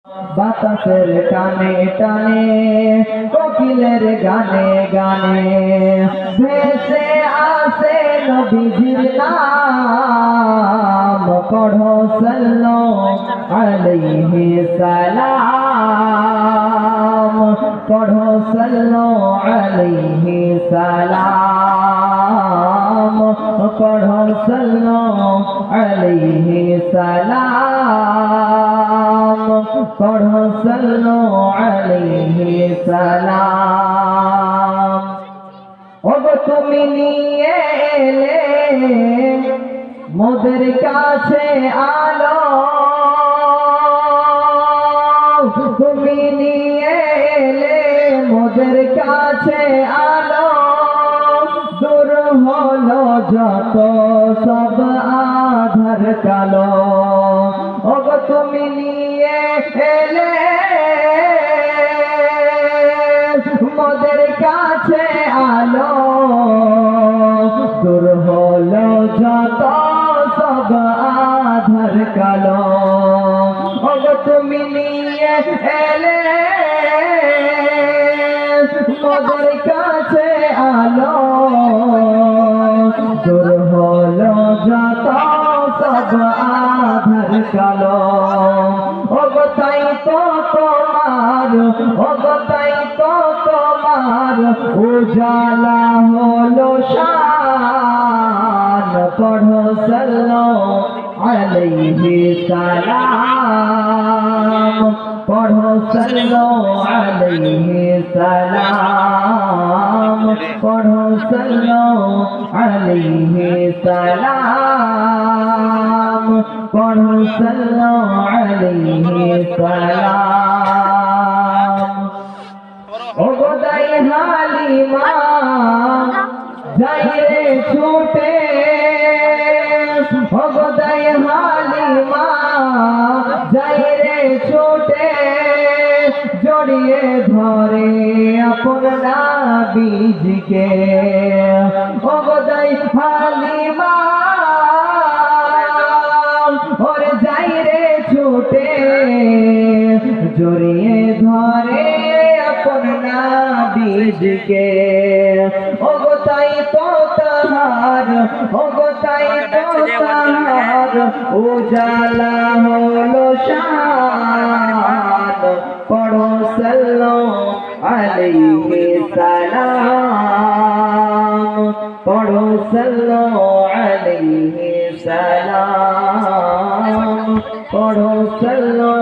বাতাসের টানে টানে কোকিলের গানে গানে ভেসে আসে নবীজির নাম পড়ো সাল্লাল্লাহু আলাইহি সালাম পড়ো সাল্লাল্লাহু আলাইহি সালাম পড়ো সাল্লাল্লাহু আলাইহি সালাম পড়ো সাল্লাল্লাহু আলাইহি সালাম। ওগো তুমি নিয়ে এলে মোদের কাছে আলো, তুমি নিয়ে এলে মোদের কাছে আলো, দূর হলো যত সব আধার কালো। ওগো তুমি নিয়ে এলে মোদের কাছে আলো, দূর হলো যত সব আধার কালো। ওগো তুমি নিয়ে এলে মোদের কাছে আলো, দূর হলো যত সব আধার কালো। ওগো তাই তো তোমার, ওগো তাই তো তোমার উজালা হলো শান পড়ো সাল্লাল্লাহু আলাইহি সালাম পড়ো সাল্লাল্লাহু আলাইহি সালাম পড়ো সাল্লাল্লাহু আলাইহি সালাম পড়ো সাল্লাল্লাহু আলাইহি সালাম। ওগো দাই হালিমা যাই রে ছুটে, ওগো দাই হালিমা যাই রে ছুটে, জড়িয়ে ধরে আপন নবীজিকে। ওগো দাই হালিমা ওরে যাই রে ছুটে, জড়িয়ে ধরে আপন নবীজিকে। ওগো তাই তো তাহার, ওগো তাই তো তাহার উজালা হলো শান পড়ো সাল্লাল্লাহু আলাইহি সালাম পড়ো সাল্লাল্লাহু আলাইহি সালাম পড়ো সাল্লাল্লাহু